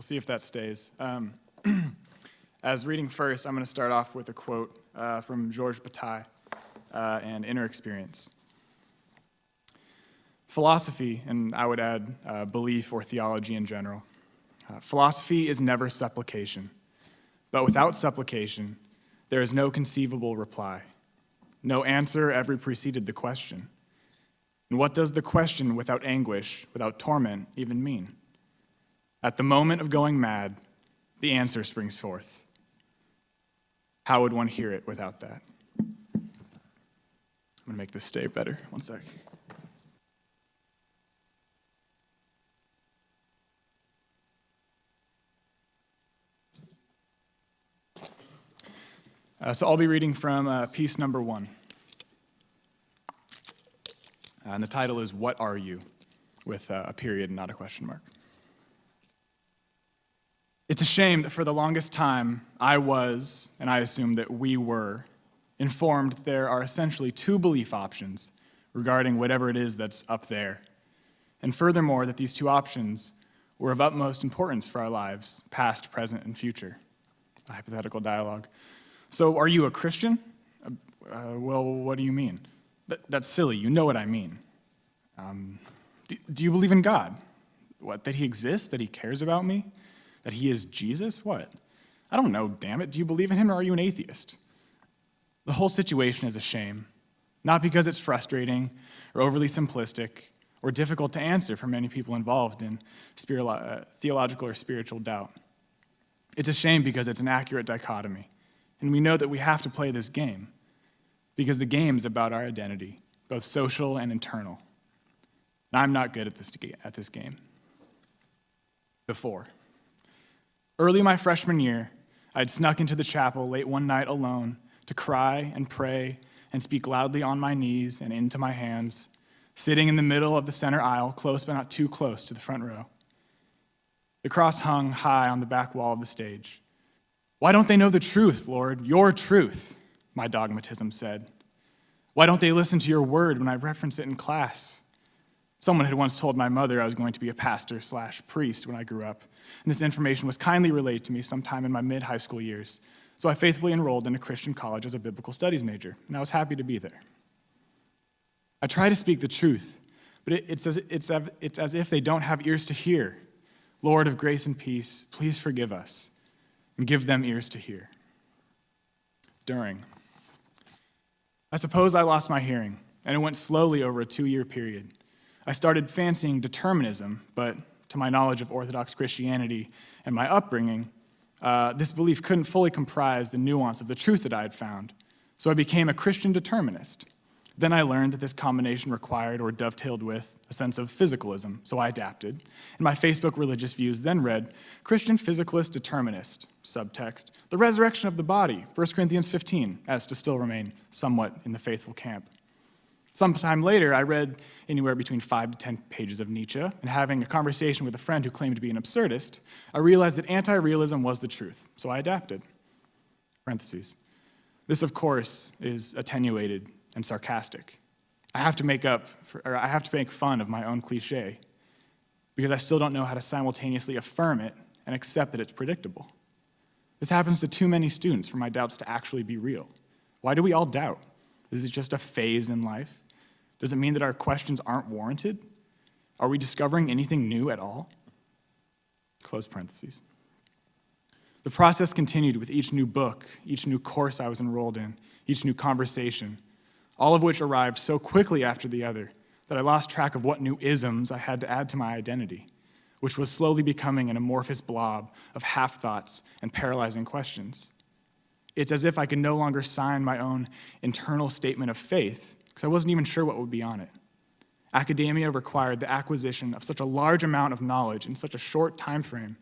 see if that stays. As reading first, I'm going to start off with a quote from Georges Bataille and Inner Experience. Philosophy, and I would add belief or theology in general, philosophy is never supplication, but without supplication, there is no conceivable reply. No answer ever preceded the question. And what does the question without anguish, without torment, even mean? At the moment of going mad, the answer springs forth. How would one hear it without that? I'm going to make this stay better. One sec. So I'll be reading from piece number 1. And the title is, What Are You? With a period and not a question mark. It's a shame that for the longest time, I was, and I assume that we were, informed that there are essentially 2 belief options regarding whatever it is that's up there. And furthermore, that these 2 options were of utmost importance for our lives, past, present, and future. A hypothetical dialogue. So, are you a Christian? Well, what do you mean? That's silly. You know what I mean. Do you believe in God? What, that he exists? That he cares about me? That he is Jesus? What? I don't know, damn it. Do you believe in him, or are you an atheist? The whole situation is a shame, not because it's frustrating or overly simplistic or difficult to answer for many people involved in theological or spiritual doubt. It's a shame because it's an accurate dichotomy, and we know that we have to play this game because the game is about our identity, both social and internal. And I'm not good at this game. Before. Early my freshman year, I'd snuck into the chapel late one night alone to cry and pray and speak loudly on my knees and into my hands, sitting in the middle of the center aisle, close but not too close to the front row. The cross hung high on the back wall of the stage. Why don't they know the truth, Lord? Your truth, my dogmatism said. Why don't they listen to your word when I reference it in class? Someone had once told my mother I was going to be a pastor/priest when I grew up, and this information was kindly relayed to me sometime in my mid-high school years, so I faithfully enrolled in a Christian college as a biblical studies major, and I was happy to be there. I try to speak the truth, but it's as if they don't have ears to hear. Lord of grace and peace, please forgive us, and give them ears to hear. During. I suppose I lost my hearing, and it went slowly over a 2-year period. I started fancying determinism, but to my knowledge of Orthodox Christianity and my upbringing, this belief couldn't fully comprise the nuance of the truth that I had found, so I became a Christian determinist. Then I learned that this combination required or dovetailed with a sense of physicalism, so I adapted. And my Facebook religious views then read, Christian physicalist determinist, subtext, the resurrection of the body, 1 Corinthians 15, as to still remain somewhat in the faithful camp. Sometime later, I read anywhere between 5 to 10 pages of Nietzsche, and having a conversation with a friend who claimed to be an absurdist, I realized that anti-realism was the truth, so I adapted. Parentheses. This, of course, is attenuated and sarcastic. I have to make fun of my own cliche, because I still don't know how to simultaneously affirm it and accept that it's predictable. This happens to too many students for my doubts to actually be real. Why do we all doubt? Is it just a phase in life? Does it mean that our questions aren't warranted? Are we discovering anything new at all? Close parentheses. The process continued with each new book, each new course I was enrolled in, each new conversation, all of which arrived so quickly after the other that I lost track of what new isms I had to add to my identity, which was slowly becoming an amorphous blob of half-thoughts and paralyzing questions. It's as if I could no longer sign my own internal statement of faith because I wasn't even sure what would be on it. Academia required the acquisition of such a large amount of knowledge in such a short time frame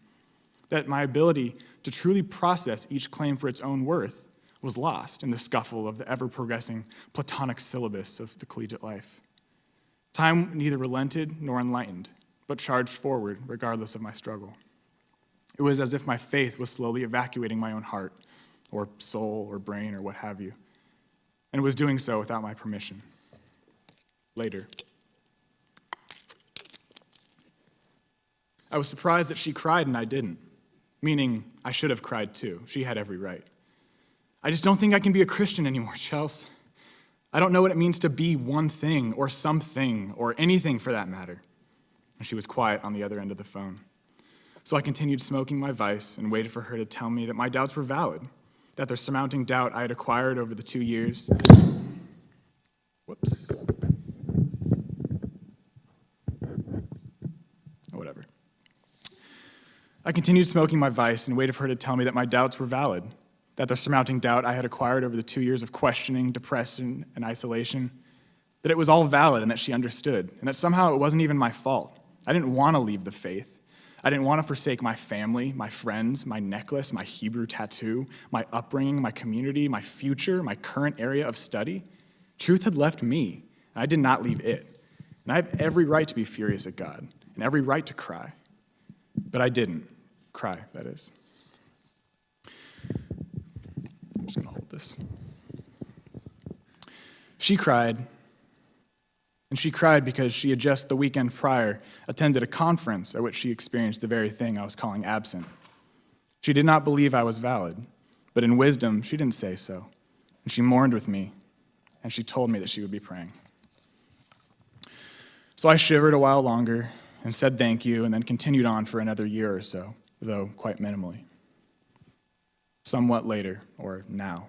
that my ability to truly process each claim for its own worth was lost in the scuffle of the ever-progressing Platonic syllabus of the collegiate life. Time neither relented nor enlightened, but charged forward regardless of my struggle. It was as if my faith was slowly evacuating my own heart, or soul, or brain, or what have you, and it was doing so without my permission. Later. I was surprised that she cried and I didn't. meaning I should have cried too. She had every right. I just don't think I can be a Christian anymore, Chels. I don't know what it means to be one thing or something or anything for that matter. And she was quiet on the other end of the phone. So I continued smoking my vice and waited for her to tell me that my doubts were valid, that their surmounting doubt I had acquired over the 2 years. Whoops. Whatever. I continued smoking my vice and waited for her to tell me that my doubts were valid, that the surmounting doubt I had acquired over the 2 years of questioning, depression, and isolation, that it was all valid and that she understood, and that somehow it wasn't even my fault. I didn't want to leave the faith. I didn't want to forsake my family, my friends, my necklace, my Hebrew tattoo, my upbringing, my community, my future, my current area of study. Truth had left me, and I did not leave it. And I have every right to be furious at God, and every right to cry. But I didn't cry, that is. I'm just going to hold this. She cried, and she cried because she had just the weekend prior attended a conference at which she experienced the very thing I was calling absent. She did not believe I was valid, but in wisdom, she didn't say so. And she mourned with me, and she told me that she would be praying. So I shivered a while longer and said thank you, and then continued on for another year or so, though quite minimally. Somewhat later, or now.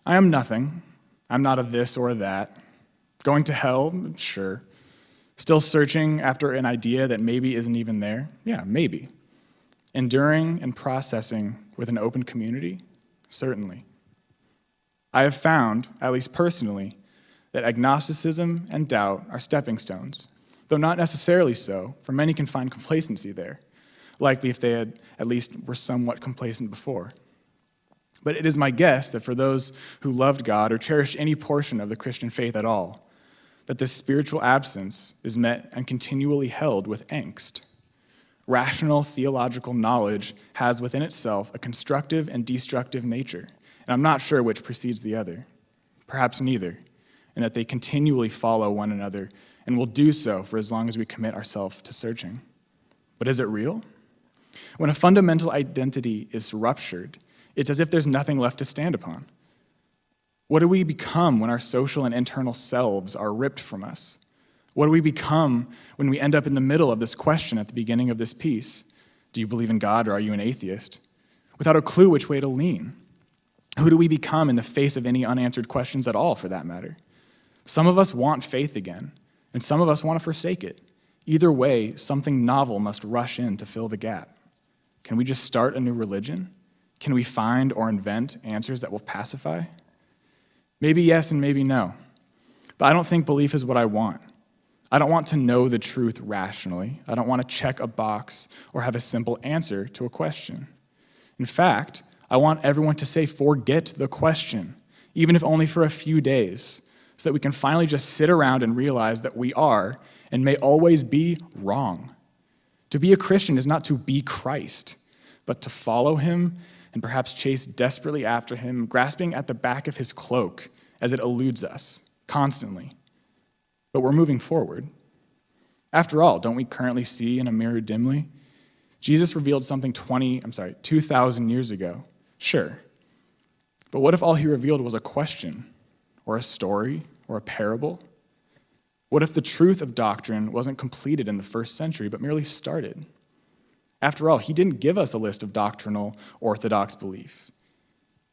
I am nothing. I'm not a this or a that. Going to hell? Sure. Still searching after an idea that maybe isn't even there? Yeah, maybe. Enduring and processing with an open community? Certainly. I have found, at least personally, that agnosticism and doubt are stepping stones, though not necessarily so, for many can find complacency there, likely if they had at least were somewhat complacent before. But it is my guess that for those who loved God or cherished any portion of the Christian faith at all, that this spiritual absence is met and continually held with angst. Rational theological knowledge has within itself a constructive and destructive nature, and I'm not sure which precedes the other, perhaps neither, and that they continually follow one another and will do so for as long as we commit ourselves to searching. But is it real? When a fundamental identity is ruptured, it's as if there's nothing left to stand upon. What do we become when our social and internal selves are ripped from us? What do we become when we end up in the middle of this question at the beginning of this piece? Do you believe in God or are you an atheist? Without a clue which way to lean. Who do we become in the face of any unanswered questions at all, for that matter? Some of us want faith again, and some of us want to forsake it. Either way, something novel must rush in to fill the gap. Can we just start a new religion? Can we find or invent answers that will pacify? Maybe yes and maybe no. But I don't think belief is what I want. I don't want to know the truth rationally. I don't want to check a box or have a simple answer to a question. In fact, I want everyone to say, forget the question, even if only for a few days, so that we can finally just sit around and realize that we are and may always be wrong. To be a Christian is not to be Christ, but to follow him and perhaps chase desperately after him, grasping at the back of his cloak as it eludes us constantly. But we're moving forward. After all, don't we currently see in a mirror dimly? Jesus revealed something 2,000 years ago. Sure. But what if all he revealed was a question, or a story, or a parable? What if the truth of doctrine wasn't completed in the first century, but merely started? After all, he didn't give us a list of doctrinal orthodox belief.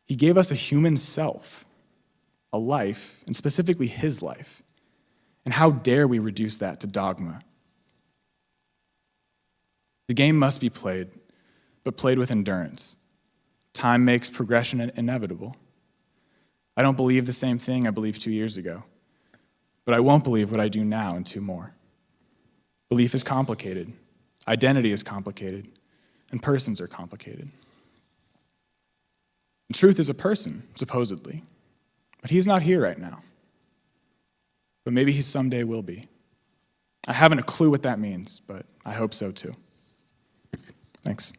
He gave us a human self, a life, and specifically his life. And how dare we reduce that to dogma? The game must be played, but played with endurance. Time makes progression inevitable. I don't believe the same thing I believed 2 years ago, but I won't believe what I do now in 2 more. Belief is complicated. Identity is complicated, and persons are complicated. And truth is a person, supposedly, but he's not here right now. But maybe he someday will be. I haven't a clue what that means, but I hope so too. Thanks.